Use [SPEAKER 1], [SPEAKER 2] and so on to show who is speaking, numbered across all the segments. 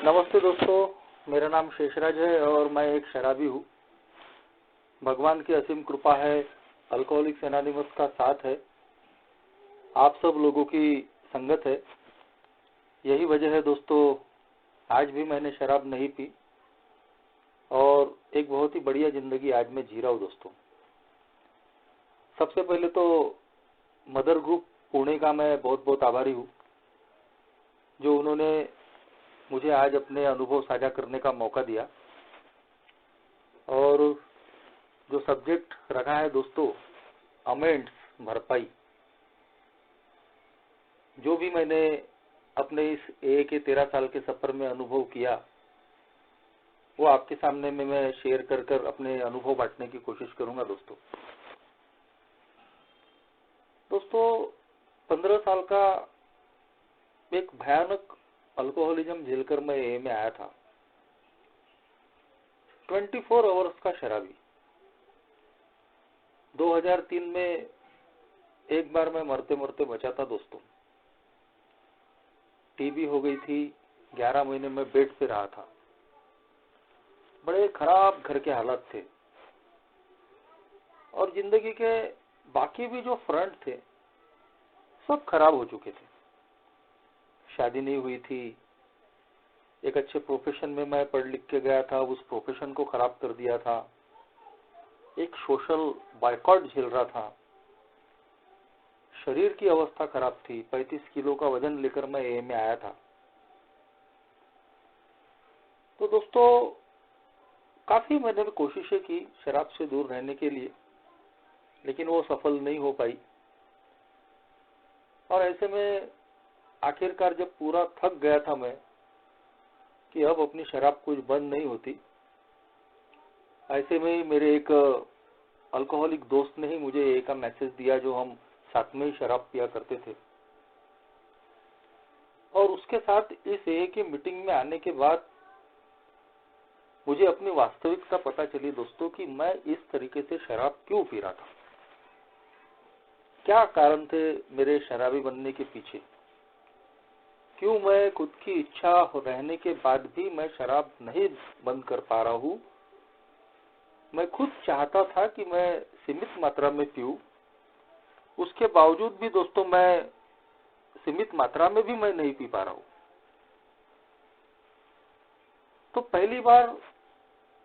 [SPEAKER 1] नमस्ते दोस्तों, मेरा नाम शेषराज है और मैं एक शराबी हूँ। भगवान की असीम कृपा है, अल्कोहलिक्स एनोनिमस का साथ है, आप सब लोगों की संगत है। यही वजह है दोस्तों, आज भी मैंने शराब नहीं पी और एक बहुत ही बढ़िया जिंदगी आज मैं जी रहा हूँ दोस्तों। सबसे पहले तो मदर ग्रुप पुणे का मैं बहुत बहुत आभारी हूँ, जो उन्होंने मुझे आज अपने अनुभव साझा करने का मौका दिया। और जो सब्जेक्ट रखा है दोस्तों, अमेंड्स, भरपाई, जो भी मैंने अपने इस ए के 13 साल के सफर में अनुभव किया, वो आपके सामने में मैं शेयर कर अपने अनुभव बांटने की कोशिश करूंगा दोस्तों। 15 साल का एक भयानक अल्कोहलिज्म झेलकर मैं ए में आया था। 24 आवर्स का शराबी। 2003 में एक बार मैं मरते मरते बचा था दोस्तों। टीबी हो गई थी, 11 महीने में बेड पे रहा था। बड़े खराब घर के हालात थे और जिंदगी के बाकी भी जो फ्रंट थे सब खराब हो चुके थे। शादी नहीं हुई थी, एक अच्छे प्रोफेशन में मैं पढ़ लिख के गया था, उस प्रोफेशन को खराब कर दिया था। एक सोशल बायकॉट झेल रहा था। शरीर की अवस्था खराब थी। 35 किलो का वजन लेकर मैं ए में आया था। तो दोस्तों, काफी मैंने भी कोशिशें की शराब से दूर रहने के लिए, लेकिन वो सफल नहीं हो पाई। और ऐसे में आखिरकार जब पूरा थक गया था मैं कि अब अपनी शराब कुछ बंद नहीं होती, ऐसे में ही मेरे एक अल्कोहलिक दोस्त ने ही मुझे एक मैसेज दिया, जो हम साथ में ही शराब पिया करते थे। और उसके साथ इस ए की मीटिंग में आने के बाद मुझे अपनी वास्तविकता पता चली दोस्तों कि मैं इस तरीके से शराब क्यों पी रहा था। क्या कारण थे मेरे शराबी बनने के पीछे? क्यों मैं खुद की इच्छा रहने के बाद भी मैं शराब नहीं बंद कर पा रहा हूँ? मैं खुद चाहता था कि मैं सीमित मात्रा में पीऊं, उसके बावजूद भी दोस्तों मैं सीमित मात्रा में भी मैं नहीं पी पा रहा हूँ। तो पहली बार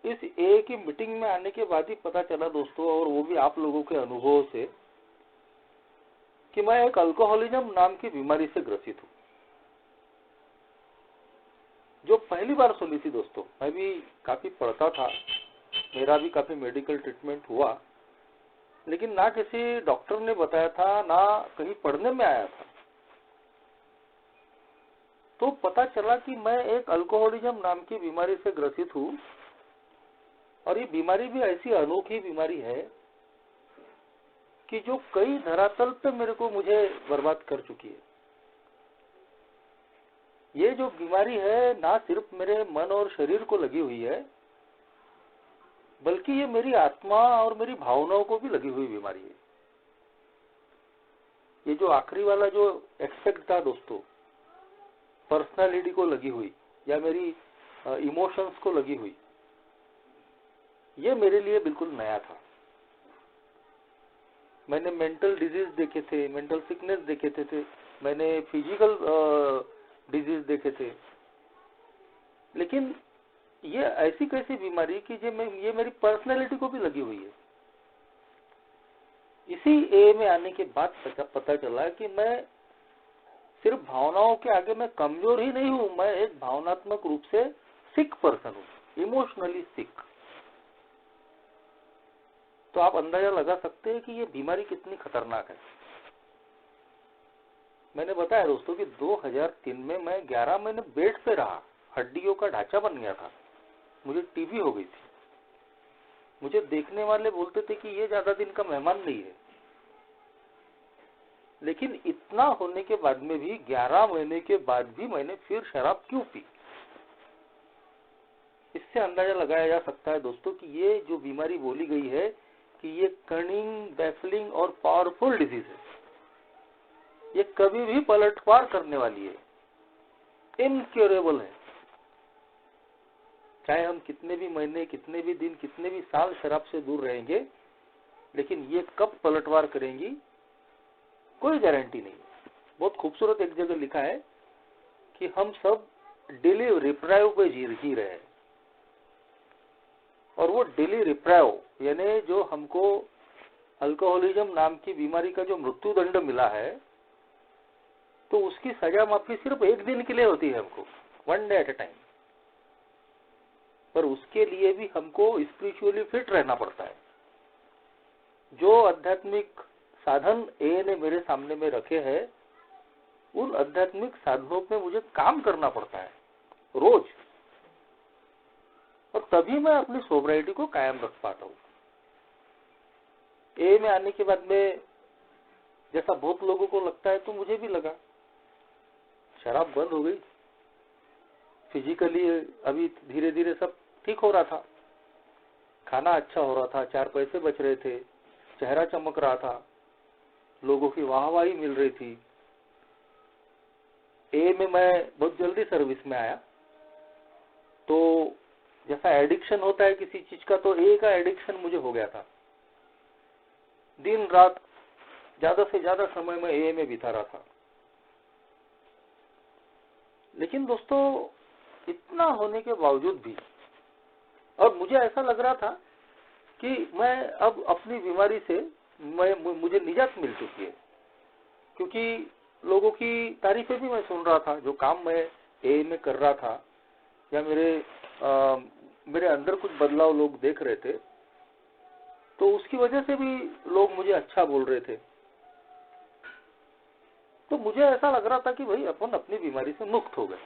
[SPEAKER 1] इस ए की मीटिंग में आने के बाद ही पता चला दोस्तों, और वो भी आप लोगों के अनुभव से, कि मैं एक अल्कोहलिज्म नाम की बीमारी से ग्रसित हूँ। जो पहली बार सुनी थी दोस्तों, मैं भी काफी पढ़ता था, मेरा भी काफी मेडिकल ट्रीटमेंट हुआ, लेकिन ना किसी डॉक्टर ने बताया था, ना कहीं पढ़ने में आया था। तो पता चला कि मैं एक अल्कोहलिज्म नाम की बीमारी से ग्रसित हूँ। और ये बीमारी भी ऐसी अनोखी बीमारी है कि जो कई धरातल पे मुझे बर्बाद कर चुकी है। ये जो बीमारी है ना सिर्फ मेरे मन और शरीर को लगी हुई है, बल्कि ये मेरी आत्मा और मेरी भावनाओं को भी लगी हुई बीमारी है। ये जो आखिरी वाला जो एस्पेक्ट था दोस्तों, पर्सनालिटी को लगी हुई या मेरी इमोशंस को लगी हुई, ये मेरे लिए बिल्कुल नया था। मैंने मेंटल डिजीज देखे थे, मेंटल सिकनेस देखे थे, मैंने फिजिकल डिजीज देखे थे, लेकिन ये ऐसी कैसी बीमारी कि ये मेरी पर्सनैलिटी को भी लगी हुई है। इसी ए में आने के बाद पता चला कि मैं सिर्फ भावनाओं के आगे मैं कमजोर ही नहीं हूं, मैं एक भावनात्मक रूप से सिक पर्सन हूं, इमोशनली सिक। तो आप अंदाजा लगा सकते हैं कि ये बीमारी कितनी खतरनाक है। मैंने बताया दोस्तों कि 2003 में मैं 11 महीने बेड पे रहा, हड्डियों का ढांचा बन गया था, मुझे टीबी हो गई थी। मुझे देखने वाले बोलते थे कि ये ज्यादा दिन का मेहमान नहीं है। लेकिन इतना होने के बाद में भी, 11 महीने के बाद भी मैंने फिर शराब क्यों पी? इससे अंदाजा लगाया जा सकता है दोस्तों कि ये जो बीमारी बोली गई है कि ये कनिंग, बैफलिंग और पावरफुल डिजीज है, ये कभी भी पलटवार करने वाली है, इनक्योरेबल है। चाहे हम कितने भी महीने, कितने भी दिन, कितने भी साल शराब से दूर रहेंगे, लेकिन ये कब पलटवार करेंगी कोई गारंटी नहीं। बहुत खूबसूरत एक जगह लिखा है कि हम सब डेली रिप्राइव पे जी रहे हैं, और वो डेली रिप्राइव यानी जो हमको अल्कोहलिज्म नाम की बीमारी का जो मृत्यु दंड मिला है, तो उसकी सजा माफी सिर्फ एक दिन के लिए होती है हमको, 1 डे एट ए टाइम। पर उसके लिए भी हमको स्पिरिचुअली फिट रहना पड़ता है। जो आध्यात्मिक साधन ए ने मेरे सामने में रखे हैं, उन आध्यात्मिक साधनों पे मुझे काम करना पड़ता है रोज, और तभी मैं अपनी सोब्राइटी को कायम रख पाता हूँ। ए में आने के बाद में जैसा बहुत लोगों को लगता है, तो मुझे भी लगा, शराब बंद हो गई, फिजिकली अभी धीरे धीरे सब ठीक हो रहा था, खाना अच्छा हो रहा था, 4 पैसे बच रहे थे, चेहरा चमक रहा था, लोगों की वाहवाही मिल रही थी। ए में मैं बहुत जल्दी सर्विस में आया, तो जैसा एडिक्शन होता है किसी चीज का, तो ए का एडिक्शन मुझे हो गया था। दिन रात ज्यादा से ज्यादा समय में ए में बिता रहा था। लेकिन दोस्तों, इतना होने के बावजूद भी, और मुझे ऐसा लग रहा था कि मैं अब अपनी बीमारी से मुझे निजात मिल चुकी है, क्योंकि लोगों की तारीफें भी मैं सुन रहा था। जो काम मैं ए में कर रहा था, या मेरे अंदर कुछ बदलाव लोग देख रहे थे, तो उसकी वजह से भी लोग मुझे अच्छा बोल रहे थे। तो मुझे ऐसा लग रहा था कि भाई अपन अपनी बीमारी से मुक्त हो गए।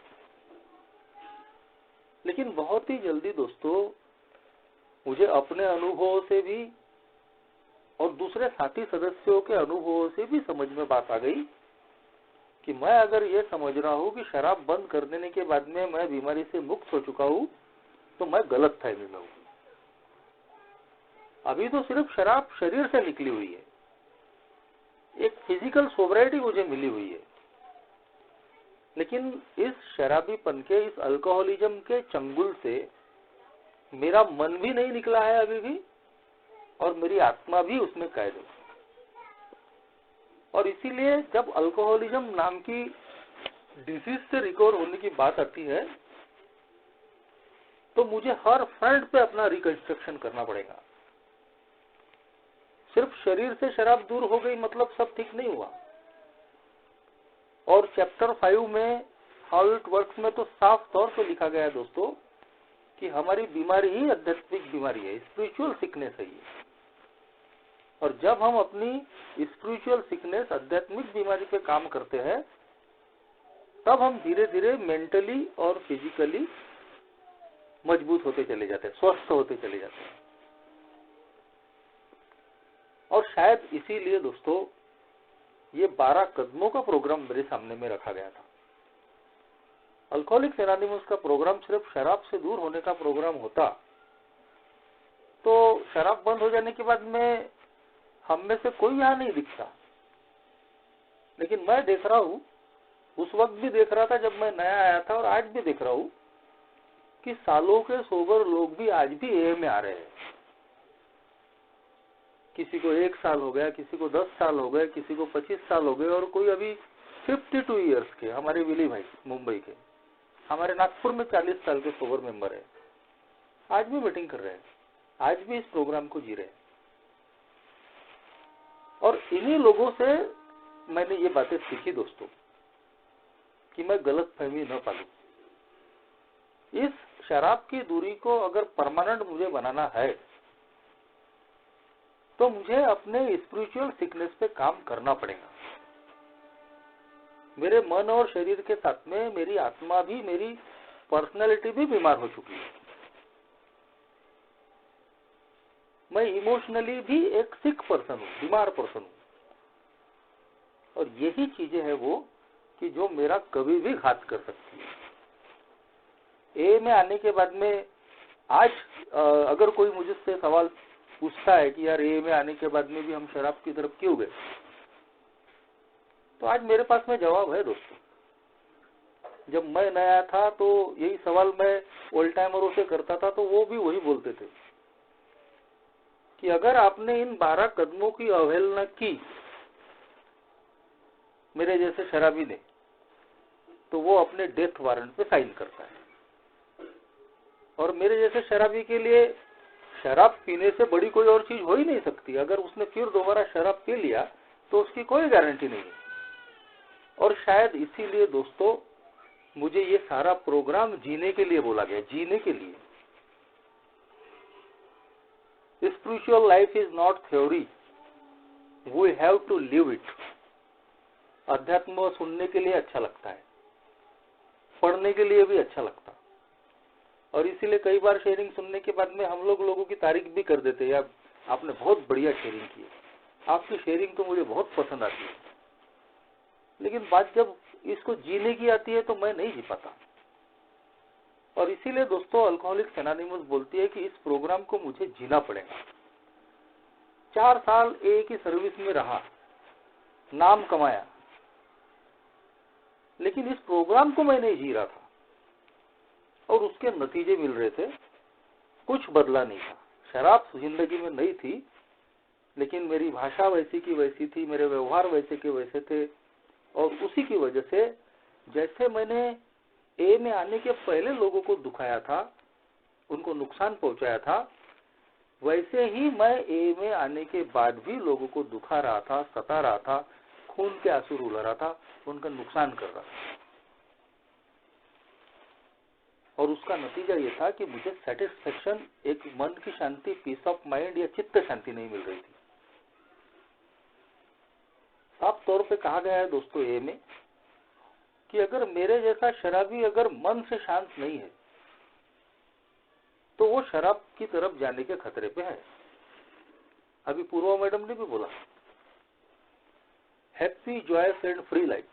[SPEAKER 1] लेकिन बहुत ही जल्दी दोस्तों, मुझे अपने अनुभवों से भी और दूसरे साथी सदस्यों के अनुभवों से भी समझ में बात आ गई कि मैं अगर ये समझ रहा हूँ कि शराब बंद कर देने के बाद में मैं बीमारी से मुक्त हो चुका हूँ, तो मैं गलत फहमी में हूँ। अभी तो सिर्फ शराब शरीर से निकली हुई है, एक फिजिकल सोब्राइटी मुझे मिली हुई है, लेकिन इस शराबीपन के, इस अल्कोहलिज्म के चंगुल से मेरा मन भी नहीं निकला है अभी भी, और मेरी आत्मा भी उसमें कैद है। और इसीलिए जब अल्कोहलिज्म नाम की डिजीज से रिकवर होने की बात आती है, तो मुझे हर फ्रंट पे अपना रिकंस्ट्रक्शन करना पड़ेगा। सिर्फ शरीर से शराब दूर हो गई मतलब सब ठीक नहीं हुआ। और चैप्टर 5 में हाउ इट वर्क्स में तो साफ तौर पर लिखा गया है दोस्तों कि हमारी बीमारी ही आध्यात्मिक बीमारी है, स्पिरिचुअल सिकनेस है ये। और जब हम अपनी स्पिरिचुअल सिकनेस, आध्यात्मिक बीमारी पे काम करते हैं, तब हम धीरे धीरे मेंटली और फिजिकली मजबूत होते चले जाते हैं, स्वस्थ होते चले जाते हैं। और शायद इसीलिए दोस्तों ये 12 कदमों का प्रोग्राम मेरे सामने में रखा गया था। अल्कोहलिक्स एनोनिमस का प्रोग्राम सिर्फ शराब से दूर होने का प्रोग्राम होता, तो शराब बंद हो जाने के बाद में हम में से कोई यहाँ नहीं दिखता। लेकिन मैं देख रहा हूँ, उस वक्त भी देख रहा था जब मैं नया आया था, और आज भी देख रहा हूँ कि सालों के सोबर लोग भी आज भी ए में आ रहे हैं। किसी को 1 साल हो गया, किसी को 10 साल हो गए, किसी को 25 साल हो गए, और कोई अभी 52 ईयर्स के, हमारे विली भाई मुंबई के, हमारे नागपुर में 40 साल के सोबर मेंबर है, आज भी मीटिंग कर रहे हैं, आज भी इस प्रोग्राम को जी रहे हैं। और इन्हीं लोगों से मैंने ये बातें सीखी दोस्तों, कि मैं गलत फहमी न पालूं। इस शराब की दूरी को अगर परमानेंट मुझे बनाना है, तो मुझे अपने स्पिरिचुअल सिकनेस पे काम करना पड़ेगा। मेरे मन और शरीर के साथ में मेरी आत्मा भी, मेरी पर्सनैलिटी भी बीमार हो चुकी है। मैं इमोशनली भी एक सिक पर्सन हूँ, बीमार पर्सन हूँ। और यही चीजें है वो कि जो मेरा कभी भी घात कर सकती है। ए में आने के बाद में आज अगर कोई मुझसे सवाल पूछता है कि यार ए में आने के बाद में भी हम शराब की तरफ क्यों गए, तो आज मेरे पास में जवाब है दोस्तों। जब मैं नया था तो यही सवाल मैं ओल्ड टाइमरों से करता था, तो वो भी वही बोलते थे कि अगर आपने इन 12 कदमों की अवहेलना की मेरे जैसे शराबी ने, तो वो अपने डेथ वारंट पे साइन करता है। और मेरे जैसे शराबी के लिए शराब पीने से बड़ी कोई और चीज हो ही नहीं सकती। अगर उसने फिर दोबारा शराब पी लिया तो उसकी कोई गारंटी नहीं है। और शायद इसीलिए दोस्तों मुझे ये सारा प्रोग्राम जीने के लिए बोला गया, जीने के लिए। Spiritual life is not theory, we have to live it. अध्यात्म सुनने के लिए अच्छा लगता है, पढ़ने के लिए भी अच्छा लगता है, और इसीलिए कई बार शेयरिंग सुनने के बाद में हम लोगों की तारीफ भी कर देते हैं, यार आपने बहुत बढ़िया शेयरिंग की है, आपकी शेयरिंग तो मुझे बहुत पसंद आती है। लेकिन बात जब इसको जीने की आती है तो मैं नहीं जी पाता। और इसीलिए दोस्तों अल्कोहलिक्स एनोनिमस बोलती है कि इस प्रोग्राम को मुझे जीना पड़ेगा। 4 साल एक ही सर्विस में रहा, नाम कमाया, लेकिन इस प्रोग्राम को मैं नहीं जी रहा था और उसके नतीजे मिल रहे थे। कुछ बदला नहीं था, शराब जिंदगी में नहीं थी, लेकिन मेरी भाषा वैसी की वैसी थी, मेरे व्यवहार वैसे के वैसे थे। और उसी की वजह से जैसे मैंने ए में आने के पहले लोगों को दुखाया था, उनको नुकसान पहुंचाया था, वैसे ही मैं ए में आने के बाद भी लोगों को दुखा रहा था, सता रहा था, खून के आंसू रुला रहा था, उनका नुकसान कर रहा था। और उसका नतीजा ये था कि मुझे सेटिस्फेक्शन, एक मन की शांति, पीस ऑफ माइंड या चित्त शांति नहीं मिल रही थी। साफ तौर पे कहा गया है दोस्तों ए में कि अगर मेरे जैसा शराबी अगर मन से शांत नहीं है तो वो शराब की तरफ जाने के खतरे पे है। अभी पूर्वा मैडम ने भी बोला, happy, joyous and free life,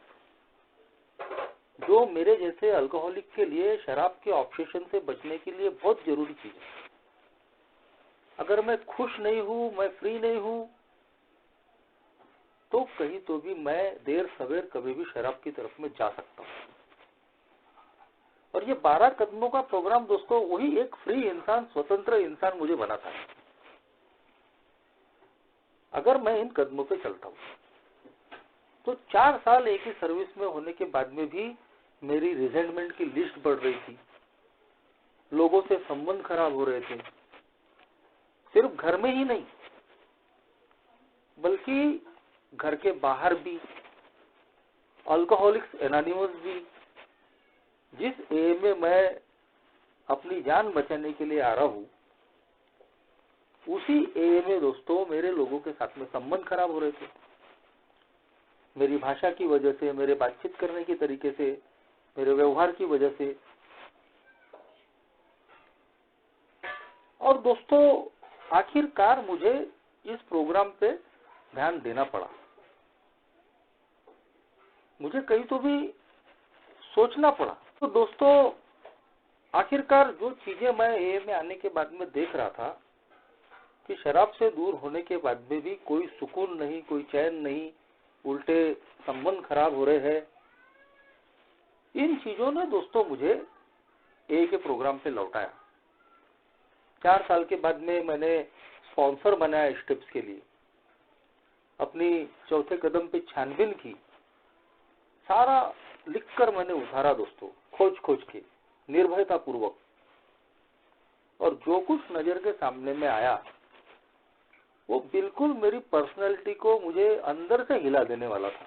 [SPEAKER 1] जो मेरे जैसे अल्कोहलिक के लिए शराब के ऑब्सेशन से बचने के लिए बहुत जरूरी चीज है। अगर मैं खुश नहीं हूं, मैं फ्री नहीं हूं, तो कहीं तो भी मैं देर सवेर कभी भी शराब की तरफ में जा सकता हूं। और ये 12 कदमों का प्रोग्राम दोस्तों वही एक फ्री इंसान, स्वतंत्र इंसान मुझे बनाता है। अगर मैं इन कदमों पे चलता हूं तो 4 साल एक ही सर्विस में होने के बाद में भी मेरी रिजेंटमेंट की लिस्ट बढ़ रही थी, लोगों से संबंध खराब हो रहे थे, सिर्फ घर में ही नहीं बल्कि घर के बाहर भी। अल्कोहलिक्स एनोनिमस भी, जिस ए में मैं अपनी जान बचाने के लिए आ रहा हूं, उसी ए में दोस्तों मेरे लोगों के साथ में संबंध खराब हो रहे थे, मेरी भाषा की वजह से, मेरे बातचीत करने के तरीके से, मेरे व्यवहार की वजह से। और दोस्तों आखिरकार मुझे इस प्रोग्राम पे ध्यान देना पड़ा, मुझे कहीं तो भी सोचना पड़ा। तो दोस्तों आखिरकार जो चीजें मैं ए में आने के बाद में देख रहा था कि शराब से दूर होने के बाद में भी कोई सुकून नहीं, कोई चैन नहीं, उल्टे संबंध खराब हो रहे हैं, इन चीजों ने दोस्तों मुझे ए के प्रोग्राम पे लौटाया। 4 साल के बाद में मैंने स्पॉन्सर बनाया स्टेप्स के लिए, अपनी चौथे कदम पे छानबीन की, सारा लिखकर मैंने उतारा दोस्तों, खोज के, निर्भयता पूर्वक। और जो कुछ नजर के सामने में आया वो बिल्कुल मेरी पर्सनैलिटी को मुझे अंदर से हिला देने वाला था।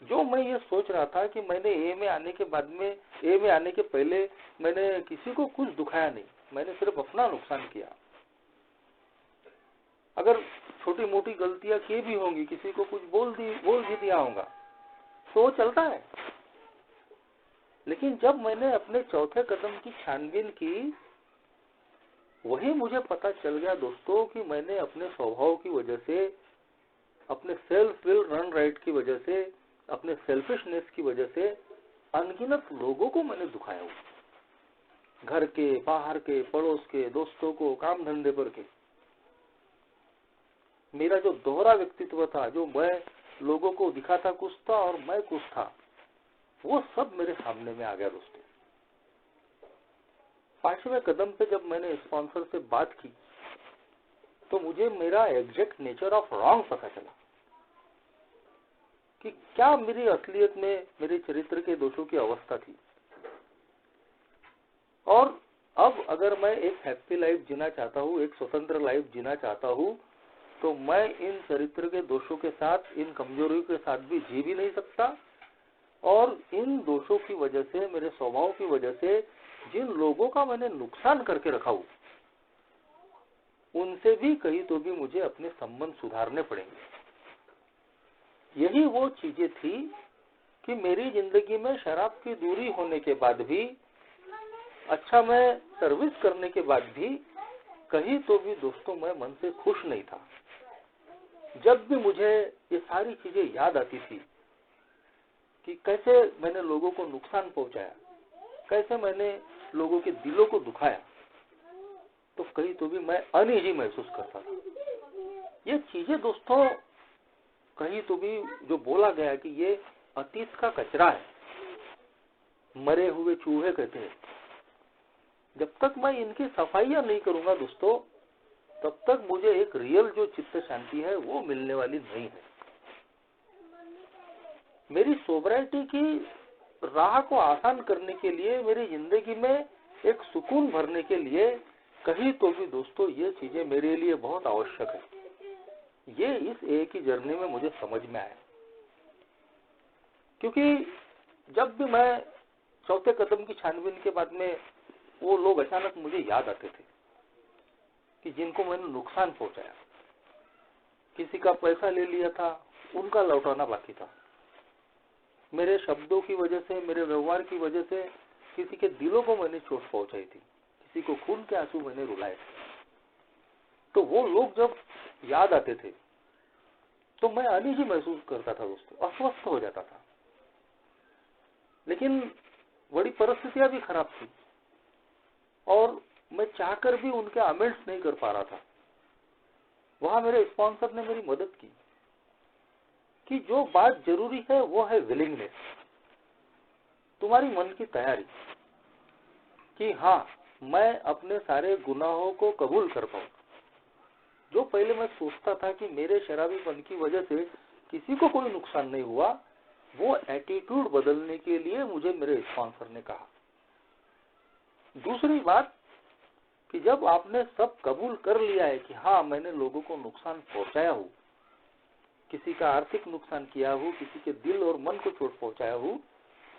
[SPEAKER 1] जो मैं ये सोच रहा था कि मैंने ए में आने के बाद में, ए में आने के पहले मैंने किसी को कुछ दुखाया नहीं, मैंने सिर्फ अपना नुकसान किया। अगर छोटी मोटी गलतियां की भी होंगी, किसी को कुछ बोल भी दिया होगा, तो वो चलता है। लेकिन जब मैंने अपने चौथे कदम की छानबीन की, वही मुझे पता चल गया दोस्तों कि मैंने अपने स्वभाव की वजह से, अपने सेल्फ विल रन राइट की वजह से, अपने सेल्फिशनेस की वजह से अनगिनत लोगों को मैंने दुखाया हुआ, घर के, बाहर के, पड़ोस के, दोस्तों को, काम धंधे पर के। मेरा जो दोहरा व्यक्तित्व था, जो मैं लोगों को दिखाता कुछ था और मैं कुछ था, वो सब मेरे सामने में आ गया दोस्तों। 5वें कदम पे जब मैंने स्पॉन्सर से बात की तो मुझे मेरा एग्जैक्ट नेचर ऑफ रॉन्ग पता चला कि क्या मेरी असलियत में मेरे चरित्र के दोषों की अवस्था थी। और अब अगर मैं एक हैप्पी लाइफ जीना चाहता हूँ, एक स्वतंत्र लाइफ जीना चाहता हूँ, तो मैं इन चरित्र के दोषों के साथ, इन कमजोरियों के साथ भी जी भी नहीं सकता। और इन दोषों की वजह से, मेरे स्वभाव की वजह से जिन लोगों का मैंने नुकसान करके रखा हूँ, उनसे भी कहीं तो भी मुझे अपने संबंध सुधारने पड़ेंगे। यही वो चीजें थी कि मेरी जिंदगी में शराब की दूरी होने के बाद भी, अच्छा मैं सर्विस करने के बाद भी कहीं तो भी दोस्तों मैं मन से खुश नहीं था। जब भी मुझे ये सारी चीजें याद आती थी कि कैसे मैंने लोगों को नुकसान पहुंचाया, कैसे मैंने लोगों के दिलों को दुखाया, तो कहीं तो भी मैं अनईजी महसूस करता था। ये चीजें दोस्तों कहीं तो भी जो बोला गया कि ये अतीत का कचरा है, मरे हुए चूहे कहते हैं, जब तक मैं इनकी सफाइयां नहीं करूंगा दोस्तों, तब तक मुझे एक रियल जो चित्त शांति है वो मिलने वाली नहीं है। मेरी सोबराइटी की राह को आसान करने के लिए, मेरी जिंदगी में एक सुकून भरने के लिए कहीं तो भी दोस्तों ये चीजें मेरे लिए बहुत आवश्यक है। ये इस एक ही जर्नी में मुझे समझ में आया, क्योंकि जब भी मैं चौथे कदम की छानबीन के बाद में वो लोग अचानक मुझे याद आते थे कि जिनको मैंने नुकसान पहुंचाया, किसी का पैसा ले लिया था, उनका लौटाना बाकी था, मेरे शब्दों की वजह से, मेरे व्यवहार की वजह से किसी के दिलों को मैंने चोट पहुंचाई थी, किसी को खून के आंसू मैंने रुलाए थे। तो वो लोग जब याद आते थे तो मैं अनईजी महसूस करता था दोस्तों, अस्वस्थ हो जाता था। लेकिन बड़ी परिस्थितियां भी खराब थी और मैं चाहकर भी उनके अमेंड्स नहीं कर पा रहा था। वहां मेरे स्पॉन्सर ने मेरी मदद की कि जो बात जरूरी है वो है विलिंगनेस, तुम्हारी मन की तैयारी कि हाँ मैं अपने सारे गुनाहों को कबूल कर पाऊं। जो पहले मैं सोचता था कि मेरे शराबीपन की वजह से किसी को कोई नुकसान नहीं हुआ, वो एटीट्यूड बदलने के लिए मुझे मेरे स्पॉन्सर ने कहा। दूसरी बात कि जब आपने सब कबूल कर लिया है कि हाँ मैंने लोगों को नुकसान पहुंचाया हूँ, किसी का आर्थिक नुकसान किया हूँ, किसी के दिल और मन को चोट पहुंचाया हूँ,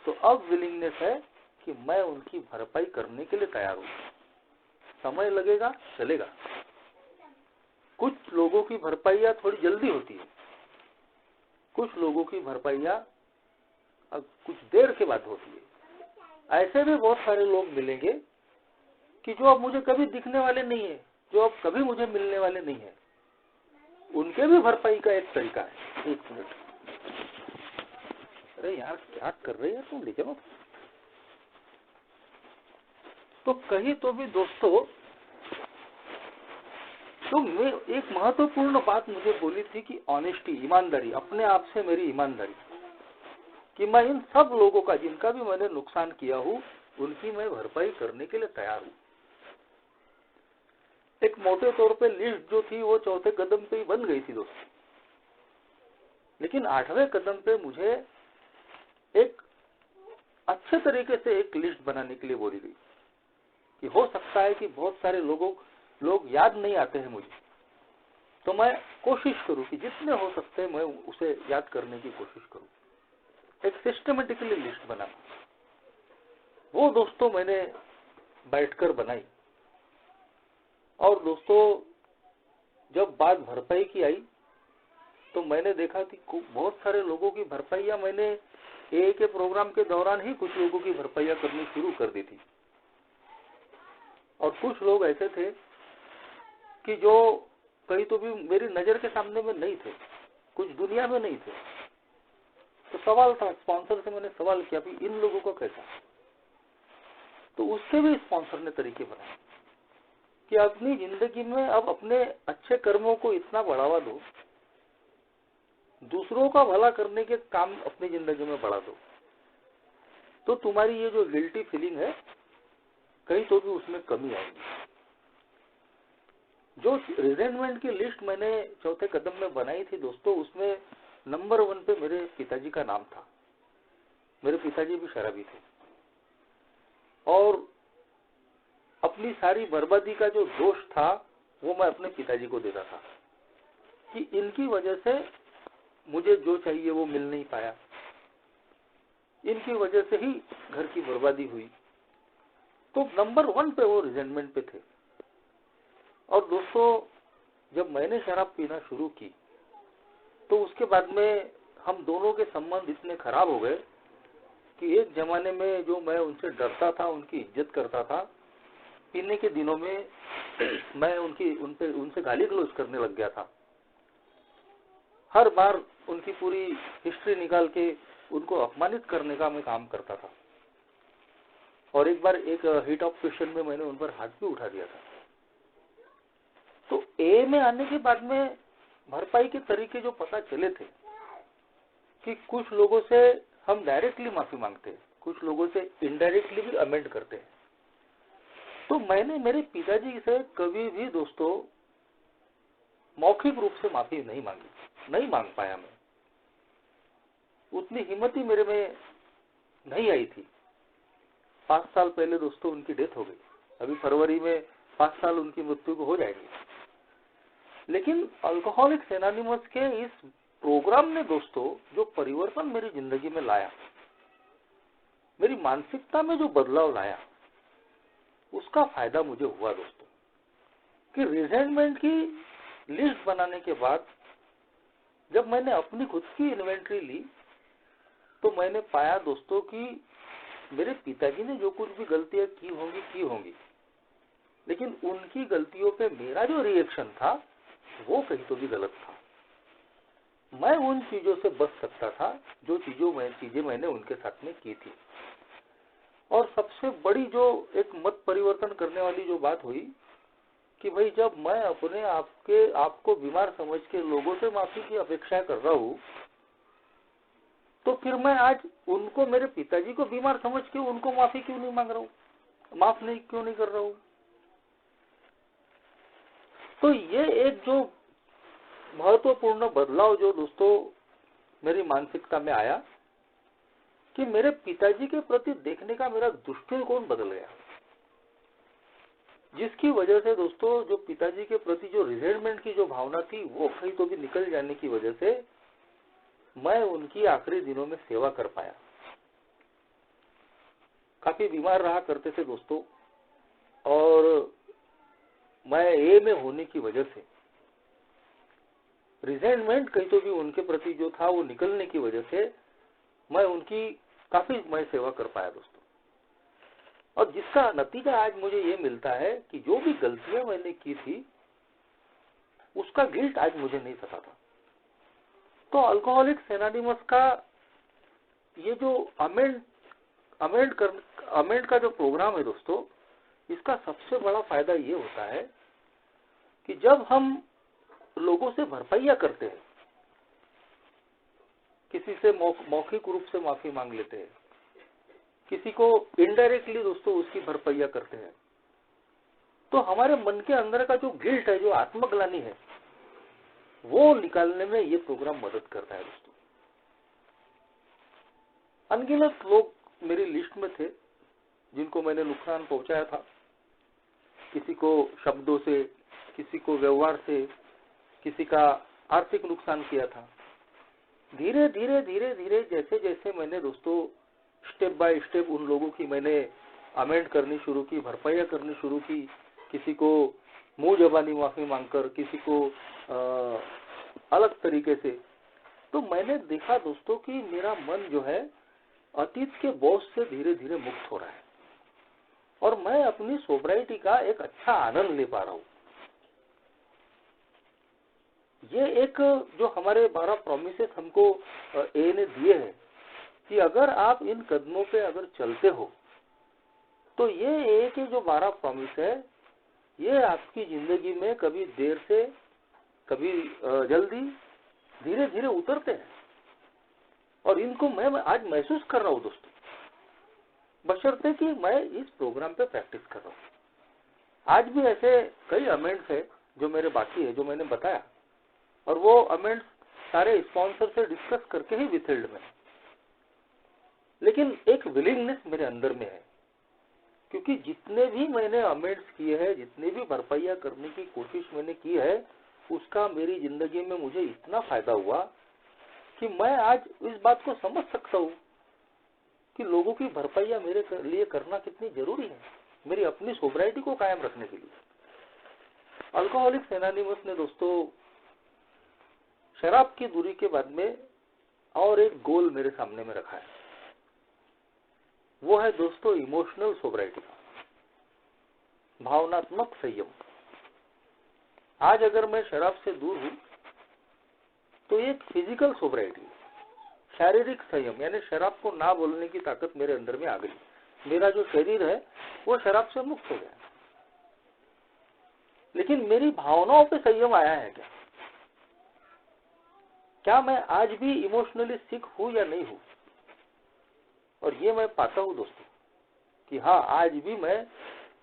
[SPEAKER 1] तो अब विलिंगनेस है कि मैं उनकी भरपाई करने के लिए तैयार हूँ। समय लगेगा, चलेगा। कुछ लोगों की भरपाइयां थोड़ी जल्दी होती है, कुछ लोगों की भरपाइयां कुछ देर के बाद होती है। ऐसे भी बहुत सारे लोग मिलेंगे कि जो अब मुझे कभी दिखने वाले नहीं है, जो अब कभी मुझे मिलने वाले नहीं है, उनके भी भरपाई का एक तरीका है। एक मिनट, अरे यार क्या कर रहे हैं तुम, ले जाओ। तो कहीं तो भी दोस्तों, तो मैं एक महत्वपूर्ण बात मुझे बोली थी कि ऑनेस्टी, ईमानदारी, अपने आप से मेरी ईमानदारी, कि मैं इन सब लोगों का जिनका भी मैंने नुकसान किया हूँ उनकी मैं भरपाई करने के लिए तैयार हूँ। एक मोटे तौर पे लिस्ट जो थी वो चौथे कदम पे ही बन गई थी दोस्तों, लेकिन 8वें कदम पे मुझे एक अच्छे तरीके से एक लिस्ट बनाने के लिए बोली गई कि हो सकता है कि बहुत सारे लोग याद नहीं आते हैं मुझे, तो मैं कोशिश करूं कि जितने हो सकते हैं मैं उसे याद करने की कोशिश करूं। एक सिस्टमेटिकली लिस्ट बनाना, वो दोस्तों मैंने बैठकर बनाई। और दोस्तों जब बात भरपाई की आई तो मैंने देखा कि बहुत सारे लोगों की भरपाइयां मैंने ए के प्रोग्राम के दौरान ही कुछ लोगों की भरपाइयां करनी शुरू कर दी थी। और कुछ लोग ऐसे थे कि जो कहीं तो भी मेरी नजर के सामने में नहीं थे, कुछ दुनिया में नहीं थे। तो सवाल था, स्पॉन्सर से मैंने सवाल किया कि इन लोगों का कैसा, तो उससे भी स्पॉन्सर ने तरीके बनाए कि अपनी जिंदगी में अब अपने अच्छे कर्मों को इतना बढ़ावा दो, दूसरों का भला करने के काम अपनी जिंदगी में बढ़ा दो, तो तुम्हारी ये जो गिल्टी फीलिंग है कहीं तो भी उसमें कमी आएगी। जो रिजेंटमेंट की लिस्ट मैंने चौथे कदम में बनाई थी दोस्तों, उसमें नंबर 1 पे मेरे पिताजी का नाम था। मेरे पिताजी भी शराबी थे और अपनी सारी बर्बादी का जो दोष था वो मैं अपने पिताजी को देता था कि इनकी वजह से मुझे जो चाहिए वो मिल नहीं पाया, इनकी वजह से ही घर की बर्बादी हुई। तो नंबर 1 पे वो रिजेंटमेंट पे थे। और दोस्तों जब मैंने शराब पीना शुरू की तो उसके बाद में हम दोनों के संबंध इतने खराब हो गए कि एक जमाने में जो मैं उनसे डरता था, उनकी इज्जत करता था, पीने के दिनों में मैं उनसे गाली गलौज करने लग गया था। हर बार उनकी पूरी हिस्ट्री निकाल के उनको अपमानित करने का मैं काम करता था। और एक बार एक हीट ऑफ क्वेश्चन में मैंने उन पर हाथ भी उठा दिया था। तो ए में आने के बाद में भरपाई के तरीके जो पता चले थे कि कुछ लोगों से हम डायरेक्टली माफी मांगते हैं, कुछ लोगों से इनडायरेक्टली भी अमेंड करते हैं। तो मैंने मेरे पिताजी से कभी भी दोस्तों मौखिक रूप से माफी नहीं मांगी, नहीं मांग पाया मैं। उतनी हिम्मत ही मेरे में नहीं आई थी। 5 साल पहले दोस्तों उनकी डेथ हो गई। अभी फरवरी में 5 साल उनकी मृत्यु को हो जाएगी। लेकिन अल्कोहलिक्स एनोनिमस के इस प्रोग्राम ने दोस्तों जो परिवर्तन मेरी जिंदगी में लाया, मेरी मानसिकता में जो बदलाव लाया, उसका फायदा मुझे हुआ दोस्तों। कि रिजेंटमेंट की लिस्ट बनाने के बाद जब मैंने अपनी खुद की इन्वेंट्री ली तो मैंने पाया दोस्तों कि मेरे पिताजी ने जो कुछ भी गलतियां की होंगी, लेकिन उनकी गलतियों पे मेरा जो रिएक्शन था वो कहीं तो भी गलत था। मैं उन चीजों से बच सकता था जो चीजें मैंने उनके साथ में की थी। और सबसे बड़ी जो एक मत परिवर्तन करने वाली जो बात हुई कि भाई जब मैं अपने आपको बीमार समझ के लोगों से माफी की अपेक्षा कर रहा हूं, तो फिर मैं आज उनको, मेरे पिताजी को बीमार समझ के उनको माफी क्यों नहीं मांग रहा हूं, क्यों नहीं कर रहा हूं। तो ये एक जो महत्वपूर्ण बदलाव जो दोस्तों मेरी मानसिकता में आया कि मेरे पिताजी के प्रति देखने का मेरा दृष्टिकोण बदल गया, जिसकी वजह से दोस्तों जो पिताजी के प्रति जो रिजेंटमेंट की जो भावना थी वो कहीं तो भी निकल जाने की वजह से मैं उनकी आखिरी दिनों में सेवा कर पाया। काफी बीमार रहा करते थे दोस्तों, और मैं ए में होने की वजह से रिजेंटमेंट कहीं तो भी उनके प्रति जो था वो निकलने की वजह से मैं उनकी काफी सेवा कर पाया दोस्तों। और जिसका नतीजा आज मुझे ये मिलता है कि जो भी गलतियां मैंने की थी उसका गिल्ट आज मुझे नहीं सताता। तो अल्कोहलिक्स एनोनिमस का ये जो अमेंड का जो प्रोग्राम है दोस्तों, इसका सबसे बड़ा फायदा ये होता है कि जब हम लोगों से भरपाइया करते हैं, किसी से मौखिक रूप से माफी मांग लेते हैं, किसी को इनडायरेक्टली दोस्तों उसकी भरपाइया करते हैं, तो हमारे मन के अंदर का जो गिल्ट है, जो आत्मग्लानि है, वो निकालने में ये प्रोग्राम मदद करता है दोस्तों। अनगिनत लोग मेरी लिस्ट में थे जिनको मैंने नुकसान पहुंचाया था, किसी को शब्दों से, किसी को व्यवहार से, किसी का आर्थिक नुकसान किया था। धीरे धीरे जैसे जैसे मैंने दोस्तों स्टेप बाय स्टेप उन लोगों की मैंने अमेंड करनी शुरू की, भरपाइया करनी शुरू की, किसी को मुंह जबानी माफी मांगकर, किसी को अलग तरीके से, तो मैंने देखा दोस्तों कि मेरा मन जो है अतीत के बोझ से धीरे धीरे मुक्त हो रहा है और मैं अपनी सोब्राइटी का एक अच्छा आनंद ले पा रहा हूं। ये एक जो हमारे 12 प्रॉमिसेस हमको ए ने दिए हैं कि अगर आप इन कदमों पे अगर चलते हो तो ये ए के जो 12 प्रॉमिस है ये आपकी जिंदगी में कभी देर से, कभी जल्दी, धीरे धीरे उतरते हैं। और इनको मैं आज महसूस कर रहा हूं दोस्तों। बशर्ते कि मैं इस प्रोग्राम पे प्रैक्टिस कर रहा हूँ। आज भी ऐसे कई अमेंड्स है जो मेरे बाकी है, जो मैंने बताया, और वो अमेंड्स सारे स्पॉन्सर से डिस्कस करके ही विथेल्ड में, लेकिन एक विलिंगनेस मेरे अंदर में है, क्योंकि जितने भी मैंने अमेंड्स किए हैं, जितने भी भरपाइयां करने की कोशिश मैंने की है, उसका मेरी जिंदगी में मुझे इतना फायदा हुआ कि मैं आज इस बात को समझ सकता हूँ कि लोगों की भरपाइयां मेरे लिए करना कितनी जरूरी है, मेरी अपनी सोब्राइटी को कायम रखने के लिए। अल्कोहलिक्स एनोनिमस ने दोस्तों शराब की दूरी के बाद में और एक गोल मेरे सामने में रखा है, वो है दोस्तों इमोशनल सोब्राइटी का, भावनात्मक संयम। आज अगर मैं शराब से दूर हूं तो एक फिजिकल सोब्राइटी, शारीरिक संयम, यानी शराब को ना बोलने की ताकत मेरे अंदर में आ गई। मेरा जो शरीर है वो शराब से मुक्त हो गया, लेकिन मेरी भावनाओं पे संयम आया है क्या? क्या मैं आज भी इमोशनली सिक हूं या नहीं हूं? और ये मैं पाता हूं दोस्तों कि हाँ, आज भी मैं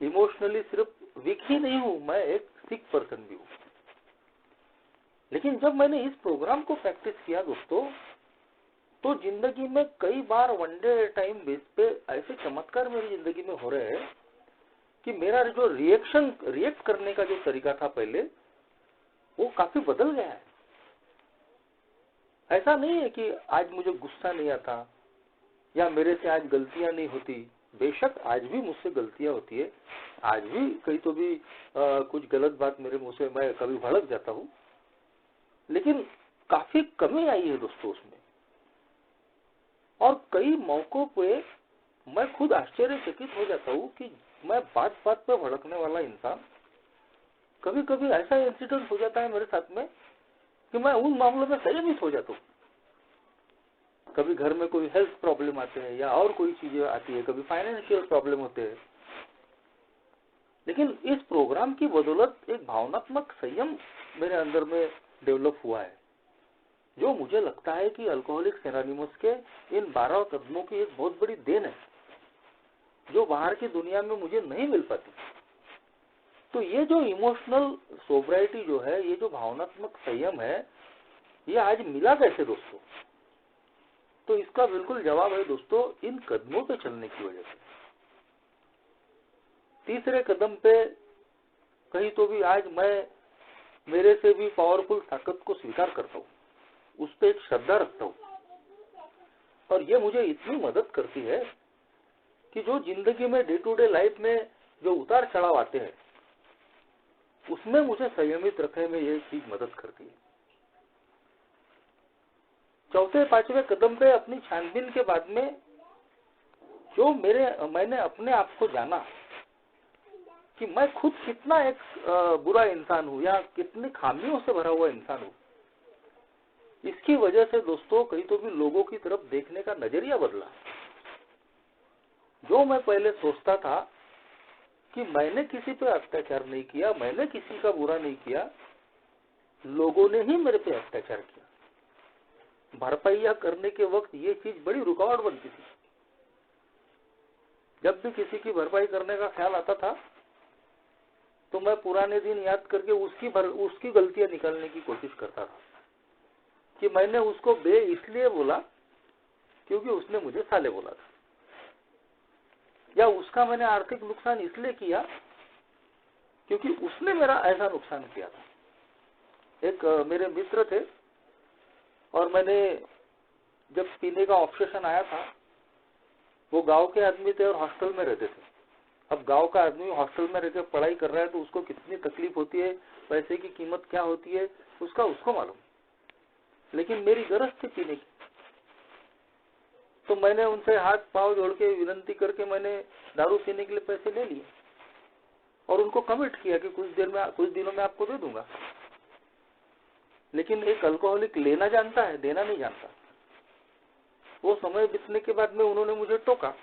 [SPEAKER 1] इमोशनली सिर्फ वीक ही नहीं हूं, मैं एक सिक पर्सन भी हूं। लेकिन जब मैंने इस प्रोग्राम को प्रैक्टिस किया दोस्तों, तो जिंदगी में कई बार वन डे टाइम बेस पे ऐसे चमत्कार मेरी जिंदगी में हो रहे हैं कि मेरा जो रिएक्ट करने का जो तरीका था पहले, वो काफी बदल गया है। ऐसा नहीं है कि आज मुझे गुस्सा नहीं आता या मेरे से आज गलतियां नहीं होती। बेशक आज भी मुझसे गलतियां होती है, आज भी कहीं तो भी कुछ गलत बात मेरे मुंह से मैं कभी भड़क जाता हूं, लेकिन काफी कमी आई है दोस्तों उसमें। और कई मौकों पे मैं खुद आश्चर्यचकित हो जाता हूं कि मैं बात बात पे भड़कने वाला इंसान, कभी कभी ऐसा इंसिडेंट हो जाता है मेरे साथ में कि मैं उन मामलों में संयमित हो जाता हूं। कभी घर में कोई हेल्थ प्रॉब्लम आते हैं या और कोई चीजें आती है, कभी फाइनेंशियल प्रॉब्लम होते हैं, लेकिन इस प्रोग्राम की बदौलत एक भावनात्मक संयम मेरे अंदर में डेवलप हुआ है, जो मुझे लगता है कि अल्कोहलिक्स एनोनिमस के इन 12 कदमों की एक बहुत बड़ी देन है, जो बाहर की दुनिया में मुझे नहीं मिल पाती। तो ये जो इमोशनल सोब्राइटी जो है, ये जो भावनात्मक संयम है, ये आज मिला कैसे दोस्तों? तो इसका बिल्कुल जवाब है दोस्तों इन कदमों पे चलने की वजह से। तीसरे कदम पे कहीं तो भी आज मैं मेरे से भी पावरफुल ताकत को स्वीकार करता हूँ, उस पर एक श्रद्धा रखता हूँ, और ये मुझे इतनी मदद करती है कि जो जिंदगी में डे टू डे लाइफ में जो उतार चढ़ाव आते हैं, उसमें मुझे संयमित रखने में ये चीज मदद करती है। चौथे पांचवें कदम पे अपनी छानबीन के बाद में जो मैंने अपने आप को जाना कि मैं खुद कितना एक बुरा इंसान हूं या कितनी खामियों से भरा हुआ इंसान हूं, इसकी वजह से दोस्तों कहीं तो भी लोगों की तरफ देखने का नजरिया बदला। जो मैं पहले सोचता था कि मैंने किसी पे अत्याचार नहीं किया, मैंने किसी का बुरा नहीं किया, लोगों ने ही मेरे पे अत्याचार किया। भरपाइया करने के वक्त ये चीज बड़ी रुकावट बनती थी। जब भी किसी की भरपाई करने का ख्याल आता था तो मैं पुराने दिन याद करके उसकी गलतियां निकालने की कोशिश करता था कि मैंने उसको बे इसलिए बोला क्योंकि उसने मुझे साले बोला था, या उसका मैंने आर्थिक नुकसान इसलिए किया क्योंकि उसने मेरा ऐसा नुकसान किया था। एक मेरे मित्र थे और मैंने जब पीने का ऑब्सेशन आया था, वो गांव के आदमी थे और हॉस्टल में रहते थे। अब गांव का आदमी हॉस्टल में रहकर पढ़ाई कर रहा है तो उसको कितनी तकलीफ होती है, पैसे की कीमत क्या होती है, उसको मालूम। लेकिन मेरी गरज थी पीने की, तो मैंने उनसे हाथ पांव जोड़ के विनती करके मैंने दारू पीने के लिए पैसे ले लिए और उनको कमिट किया कि कुछ दिनों में आपको दे दूंगा। लेकिन एक अल्कोहलिक लेना जानता है, देना नहीं जानता। वो समय बीतने के बाद में उन्होंने मुझे टोका,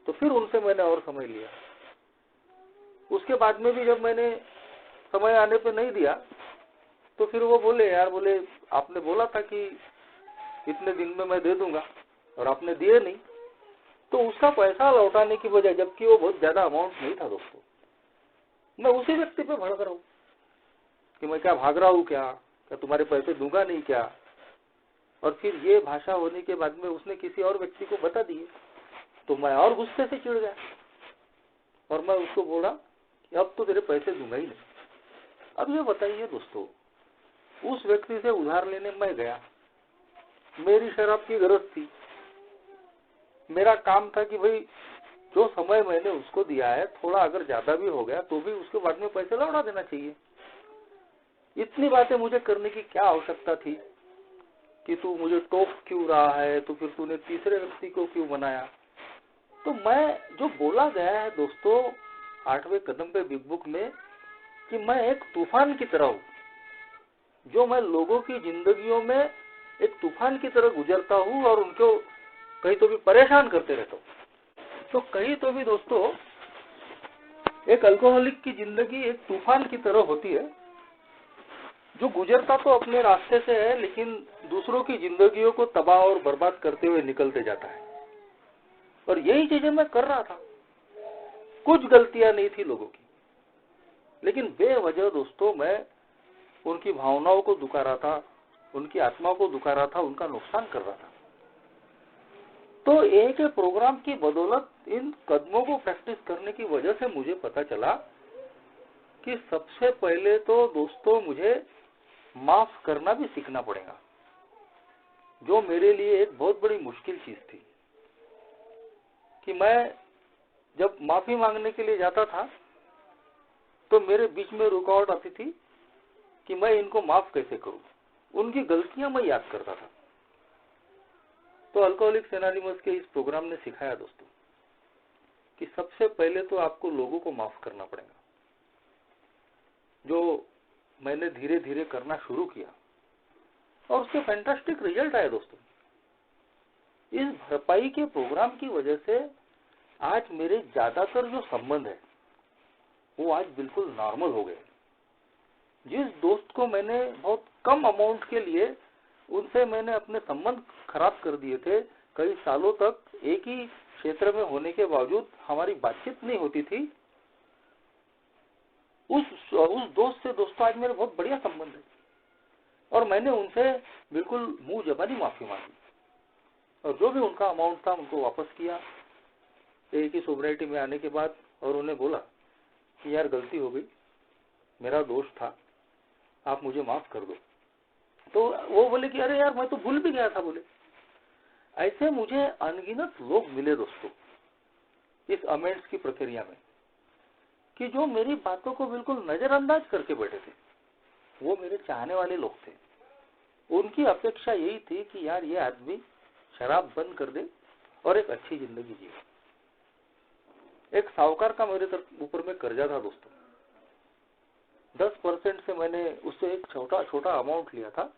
[SPEAKER 1] तो फिर उनसे मैंने और समय लिया। उसके बाद में भी जब मैंने समय आने पे नहीं दिया तो फिर वो बोले, यार बोले आपने बोला था कि इतने दिन में मैं दे दूंगा और आपने दिए नहीं, तो उसका पैसा लौटाने की बजाय, जबकि वो बहुत ज्यादा अमाउंट नहीं था दोस्तों, मैं उसी व्यक्ति पे भड़क रहा हूँ कि मैं क्या भाग रहा हूँ, क्या तुम्हारे पैसे दूंगा नहीं क्या। और फिर ये भाषा होने के बाद में उसने किसी और व्यक्ति को बता दिए, तो मैं और गुस्से से चिढ़ गया और मैं उसको बोला कि अब तो तेरे पैसे दूंगा ही नहीं। अब ये बताइए दोस्तों, उस व्यक्ति से उधार लेने मैं गया, मेरी शराब की गरज थी, मेरा काम था कि भाई जो समय मैंने उसको दिया है थोड़ा अगर ज्यादा भी हो गया तो भी उसके बाद में पैसे लौटा देना चाहिए। इतनी बातें मुझे करने की क्या आवश्यकता थी कि तू मुझे टोक क्यों रहा है, तो फिर तूने तीसरे व्यक्ति को क्यों बनाया। तो मैं जो बोला गया है दोस्तों 8वें कदम पे बिग बुक में कि मैं एक तूफान की तरह हूं, जो मैं लोगों की जिंदगियों में एक तूफान की तरह गुजरता हूं और उनको कहीं तो भी परेशान करते रहता हूं। तो कहीं तो भी दोस्तों एक अल्कोहलिक की जिंदगी एक तूफान की तरह होती है, जो गुजरता तो अपने रास्ते से है लेकिन दूसरों की जिंदगियों को तबाह और बर्बाद करते हुए निकलते जाता है। और यही चीजें मैं कर रहा था। कुछ गलतियां नहीं थी लोगों की, लेकिन बेवजह दोस्तों मैं उनकी भावनाओं को दुखा रहा था, उनकी आत्मा को दुखा रहा था, उनका नुकसान कर रहा था। तो एक प्रोग्राम की बदौलत इन कदमों को प्रैक्टिस करने की वजह से मुझे पता चला कि सबसे पहले तो दोस्तों मुझे माफ करना भी सीखना पड़ेगा, जो मेरे लिए एक बहुत बड़ी मुश्किल चीज थी। कि मैं जब माफी मांगने के लिए जाता था तो मेरे बीच में रुकावट आती थी कि मैं इनको माफ कैसे करूं, उनकी गलतियां मैं याद करता था। तो अल्कोहलिक्स एनोनिमस के इस प्रोग्राम ने सिखाया दोस्तों कि सबसे पहले तो आपको लोगों को माफ करना पड़ेगा, जो मैंने धीरे धीरे करना शुरू किया और उसके फैंटास्टिक रिजल्ट आए दोस्तों। इस भरपाई के प्रोग्राम की वजह से आज मेरे ज्यादातर जो संबंध है वो आज बिल्कुल नॉर्मल हो गए। जिस दोस्त को मैंने बहुत कम अमाउंट के लिए उनसे मैंने अपने संबंध खराब कर दिए थे, कई सालों तक एक ही क्षेत्र में होने के बावजूद हमारी बातचीत नहीं होती थी, उस दोस्त से दोस्तों आज मेरे बहुत बढ़िया संबंध है और मैंने उनसे बिल्कुल मुंह जबानी माफी मांगी और जो भी उनका अमाउंट था उनको वापस किया एक ही सोब्रिटी में आने के बाद, और उन्हें बोला कि यार गलती हो गई, मेरा दोष था, आप मुझे माफ कर दो। तो वो बोले कि अरे यार मैं तो भूल भी गया था। बोले ऐसे मुझे अनगिनत लोग मिले दोस्तों इस अमेंड्स की प्रक्रिया में कि जो मेरी बातों को बिल्कुल नजरअंदाज करके बैठे थे। वो मेरे चाहने वाले लोग थे, उनकी अपेक्षा यही थी कि यार ये आदमी शराब बंद कर दे और एक अच्छी जिंदगी जिए। एक साहूकार का मेरे ऊपर में कर्जा था दोस्तों, 10% से मैंने उससे एक छोटा अमाउंट लिया था,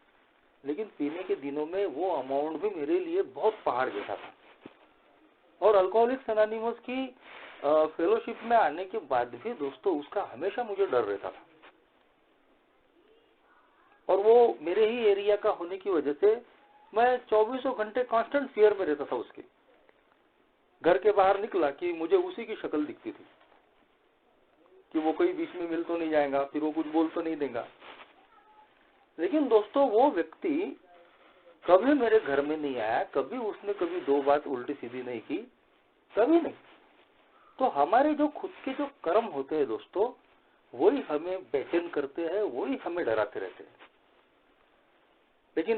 [SPEAKER 1] लेकिन पीने के दिनों में वो अमाउंट भी मेरे लिए बहुत पहाड़ जैसा था। और अल्कोहलिक्स एनोनिमस की फेलोशिप में आने के बाद भी दोस्तों उसका हमेशा मुझे डर रहता था, और वो मेरे ही एरिया का होने की वजह से मैं 24 घंटे कांस्टेंट फियर में रहता था उसके। घर के बाहर निकला कि मुझे उसी की शक्ल दिखती थी कि वो कहीं बीच में मिल तो नहीं जाएगा, फिर वो कुछ बोल तो नहीं देगा। लेकिन दोस्तों वो व्यक्ति कभी मेरे घर में नहीं आया, कभी उसने कभी दो बात उल्टी सीधी नहीं की, कभी नहीं। तो हमारे जो खुद के जो कर्म होते हैं दोस्तों, वही हमें बेचैन करते हैं, वही हमें डराते रहते हैं। लेकिन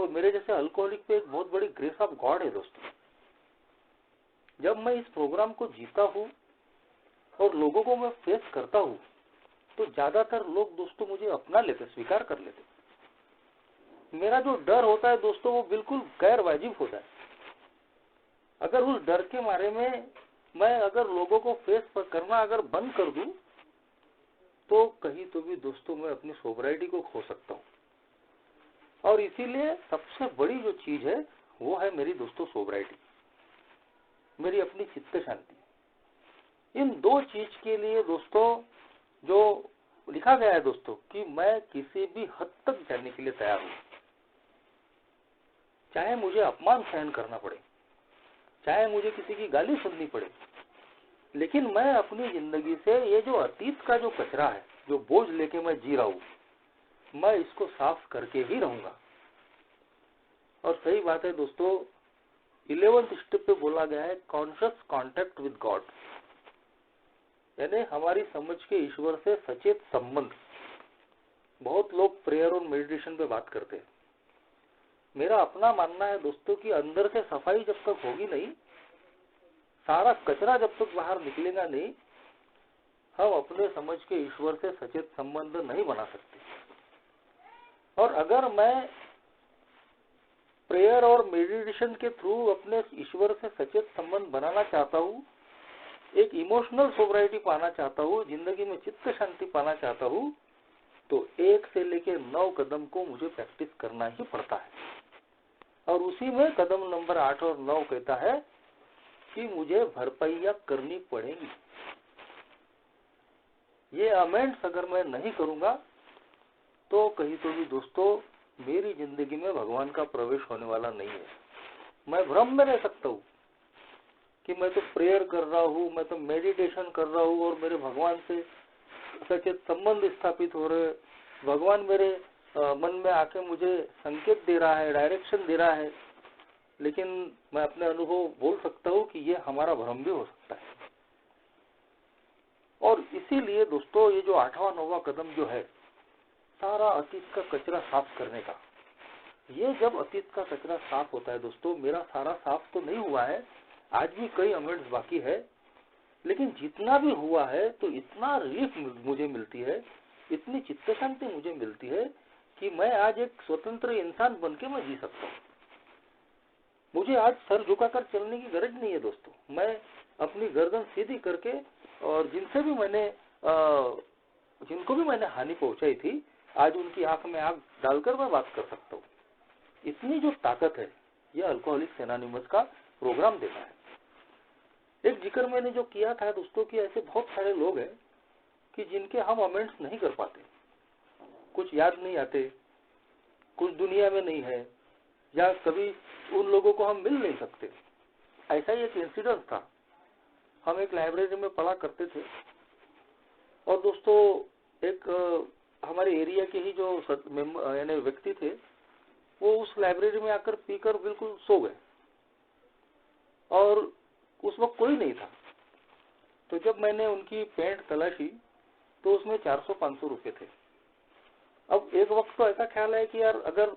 [SPEAKER 1] मेरे जैसे अल्कोहलिक पे एक बहुत बड़ी ग्रेस ऑफ गॉड है दोस्तों। जब मैं इस प्रोग्राम को जीता हूँ और लोगों को मैं फेस करता हूँ तो ज्यादातर लोग दोस्तों मुझे अपना लेते, स्वीकार कर लेते। मेरा जो डर होता है दोस्तों वो बिल्कुल गैर वाजिब होता है। अगर उस डर के मारे में मैं अगर लोगों को फेस करना अगर बंद कर दूं तो कहीं तो भी दोस्तों मैं अपनी सोबराइटी को खो सकता हूँ। और इसीलिए सबसे बड़ी जो चीज है वो है मेरी दोस्तों सोबराइटी, मेरी अपनी चित्त शांति। इन दो चीज के लिए दोस्तों जो लिखा गया है दोस्तों कि मैं किसी भी हद तक जाने के लिए तैयार हूं, चाहे मुझे अपमान सहन करना पड़े, चाहे मुझे किसी की गाली सुननी पड़े, लेकिन मैं अपनी जिंदगी से ये जो अतीत का जो कचरा है, जो बोझ लेके मैं जी रहा हूँ, मैं इसको साफ करके ही रहूंगा। और सही बात है दोस्तों, 11th स्टेप पे बोला गया है कॉन्शियस कांटेक्ट विद गॉड, यानी हमारी समझ के ईश्वर से सचेत संबंध। बहुत लोग प्रेयर और मेडिटेशन पे बात करते हैं। मेरा अपना मानना है दोस्तों कि अंदर से सफाई जब तक होगी नहीं, सारा कचरा जब तक बाहर निकलेगा नहीं, हम अपने समझ के ईश्वर से सचेत संबंध नहीं बना सकते। और अगर मैं प्रेयर और मेडिटेशन के थ्रू अपने ईश्वर से सचेत संबंध बनाना चाहता हूँ, एक इमोशनल सोबराइटी पाना चाहता हूँ, जिंदगी में चित्त शांति पाना चाहता हूँ, तो 1 से लेकर 9 कदम को मुझे प्रैक्टिस करना ही पड़ता है। और उसी में कदम नंबर 8 और 9 कहता है कि मुझे भरपाइयां करनी पड़ेगी। ये अमेंड्स अगर मैं नहीं करूंगा तो कहीं तो भी दोस्तों मेरी जिंदगी में भगवान का प्रवेश होने वाला नहीं है। मैं भ्रम में रह सकता हूँ कि मैं तो प्रेयर कर रहा हूँ, मैं तो मेडिटेशन कर रहा हूँ और मेरे भगवान से सचेत संबंध स्थापित हो रहे, भगवान मेरे मन में आके मुझे संकेत दे रहा है, डायरेक्शन दे रहा है, लेकिन मैं अपने अनुभव बोल सकता हूँ कि ये हमारा भ्रम भी हो सकता है। और इसीलिए दोस्तों ये जो 8वां 9वां कदम जो है, सारा अतीत का कचरा साफ करने का, ये जब अतीत का कचरा साफ होता है दोस्तों, मेरा सारा साफ तो नहीं हुआ है, आज भी कई अमेंड्स बाकी है, लेकिन जितना भी हुआ है तो इतना रिलीफ मुझे मिलती है, इतनी चित्त शांति मुझे मिलती है कि मैं आज एक स्वतंत्र इंसान बनके मैं जी सकता हूँ। मुझे आज सर झुकाकर चलने की गरज नहीं है दोस्तों। मैं अपनी गर्दन सीधी करके और जिनको भी मैंने हानि पहुंचाई थी, आज उनकी आंख में आंख डालकर मैं बात कर सकता हूँ। इतनी जो ताकत है, ये अल्कोहलिक्स एनोनिमस का प्रोग्राम देता है। एक जिक्र मैंने जो किया था दोस्तों कि ऐसे बहुत सारे लोग हैं कि जिनके हम अमेंड्स नहीं कर पाते, कुछ याद नहीं आते, कुछ दुनिया में नहीं है, या कभी उन लोगों को हम मिल नहीं सकते। ऐसा ही एक इंसिडेंट था। हम एक लाइब्रेरी में पढ़ा करते थे और दोस्तों एक हमारे एरिया के ही जो यानी व्यक्ति थे, वो उस लाइब्रेरी में आकर पीकर बिल्कुल सो गए और उस वक्त कोई नहीं था। तो जब मैंने उनकी पैंट तलाशी तो उसमें 400-500 रुपए थे। अब एक वक्त तो ऐसा ख्याल है कि यार अगर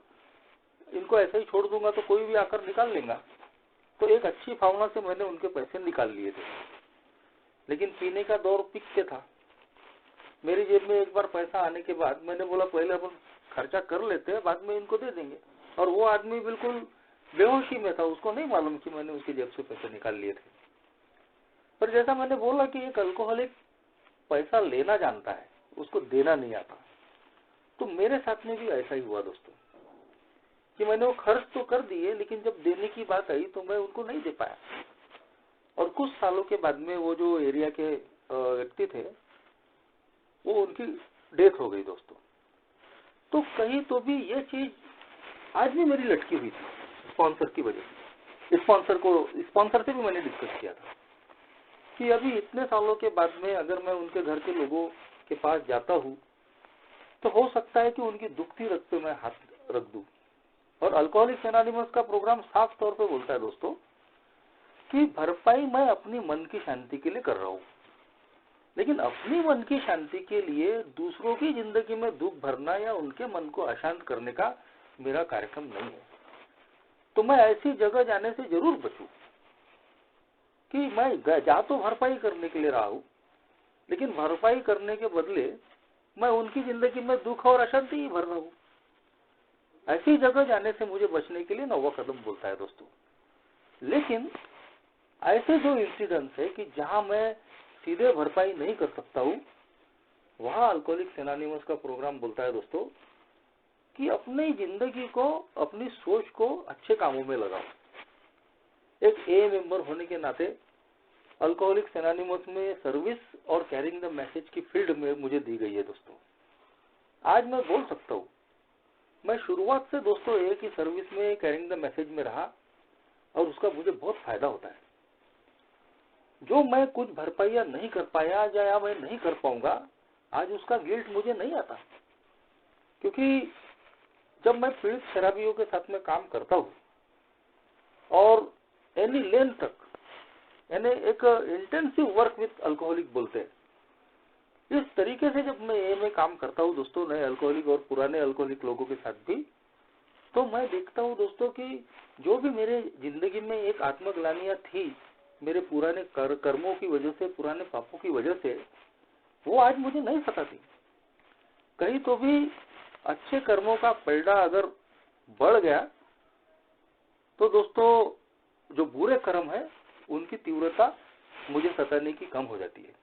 [SPEAKER 1] इनको ऐसे ही छोड़ दूंगा तो कोई भी आकर निकाल लेगा, तो एक अच्छी भावना से मैंने उनके पैसे निकाल लिए थे। लेकिन पीने का दौर पीक के था। मेरी जेब में एक बार पैसा आने के बाद मैंने बोला पहले अपन खर्चा कर लेते हैं, बाद में इनको दे देंगे। और वो आदमी बिल्कुल बेहोशी में था, उसको नहीं मालूम कि मैंने उसकी जेब से पैसे निकाल लिए थे। पर जैसा मैंने बोला कि एक अल्कोहलिक पैसा लेना जानता है, उसको देना नहीं आता। तो मेरे साथ में भी ऐसा ही हुआ दोस्तों कि मैंने वो खर्च तो कर दिए, लेकिन जब देने की बात आई तो मैं उनको नहीं दे पाया। और कुछ सालों के बाद में वो जो एरिया के व्यक्ति थे, वो उनकी डेथ हो गई दोस्तों। तो कहीं तो भी ये चीज आज भी मेरी लटकी हुई थी स्पॉन्सर की वजह से। स्पॉन्सर से भी मैंने डिस्कस किया था कि अभी इतने सालों के बाद में अगर मैं उनके घर के लोगों के पास जाता हूँ तो हो सकता है कि उनकी दुखती रग पे मैं हाथ रख दूं। और अल्कोहलिक्स एनोनिमस का प्रोग्राम साफ तौर पे बोलता है दोस्तों कि भरपाई मैं अपनी मन की शांति के लिए कर रहा हूँ, लेकिन अपनी मन की शांति के लिए दूसरों की जिंदगी में दुख भरना या उनके मन को अशांत करने का मेरा कार्यक्रम नहीं है। तो मैं ऐसी जगह जाने से जरूर बचूं कि मैं जा तो भरपाई करने के लिए रहा हूं, लेकिन भरपाई करने के बदले मैं उनकी जिंदगी में दुख और अशांति ही भर रहा हूं। ऐसी जगह जाने से मुझे बचने के लिए 9वां कदम बोलता है दोस्तों। लेकिन ऐसे जो इंसिडेंट्स है कि जहां मैं सीधे भरपाई नहीं कर सकता हूं, वहां अल्कोहलिक्स एनोनिमस का प्रोग्राम बोलता है दोस्तों कि अपनी जिंदगी को, अपनी सोच को अच्छे कामों में लगाओ। एक ए मेंबर होने के नाते अल्कोहलिक्स एनोनिमस में सर्विस और कैरिंग द मैसेज की फील्ड में मुझे दी गई है दोस्तों। आज मैं बोल सकता हूँ, मैं शुरुआत से दोस्तों एक ही सर्विस में, कैरिंग द मैसेज में रहा और उसका मुझे बहुत फायदा होता है। जो मैं कुछ भरपाइयाँ नहीं कर पाया या मैं नहीं कर पाऊंगा, आज उसका गिल्ट मुझे नहीं आता, क्योंकि जब मैं पीड़ित शराबियों के साथ में काम करता हूँ और एनी लेन तक, यानी एक इंटेंसिव वर्क विथ अल्कोहलिक बोलते हैं, इस तरीके से जब मैं काम करता हूँ दोस्तों, नए अल्कोहलिक और पुराने अल्कोहलिक लोगों के साथ भी, तो मैं देखता हूँ दोस्तों कि जो भी मेरे जिंदगी में एक आत्मग्लानियां थी मेरे पुराने कर्मों की वजह से, पुराने पापों की वजह से, वो आज मुझे नहीं सताती। कहीं तो भी अच्छे कर्मों का पलड़ा अगर बढ़ गया तो दोस्तों जो बुरे कर्म है उनकी तीव्रता मुझे सताने की कम हो जाती है।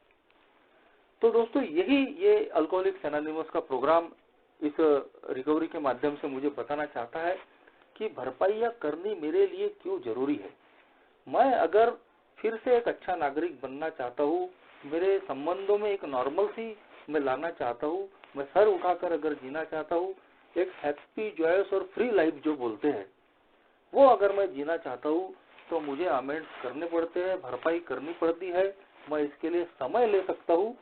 [SPEAKER 1] तो दोस्तों ये अल्कोहलिक्स एनोनिमस का प्रोग्राम इस रिकवरी के माध्यम से मुझे बताना चाहता है कि भरपाइयाँ करनी मेरे लिए क्यों जरूरी है। मैं अगर फिर से एक अच्छा नागरिक बनना चाहता हूँ, मेरे संबंधों में एक नॉर्मल सी मैं लाना चाहता हूँ, मैं सर उठाकर अगर जीना चाहता हूँ, एक हैप्पी जॉयस और फ्री लाइफ जो बोलते हैं वो अगर मैं जीना चाहता हूँ, तो मुझे अमेंड्स करने पड़ते हैं, भरपाई करनी पड़ती है। मैं इसके लिए समय ले सकता हूँ,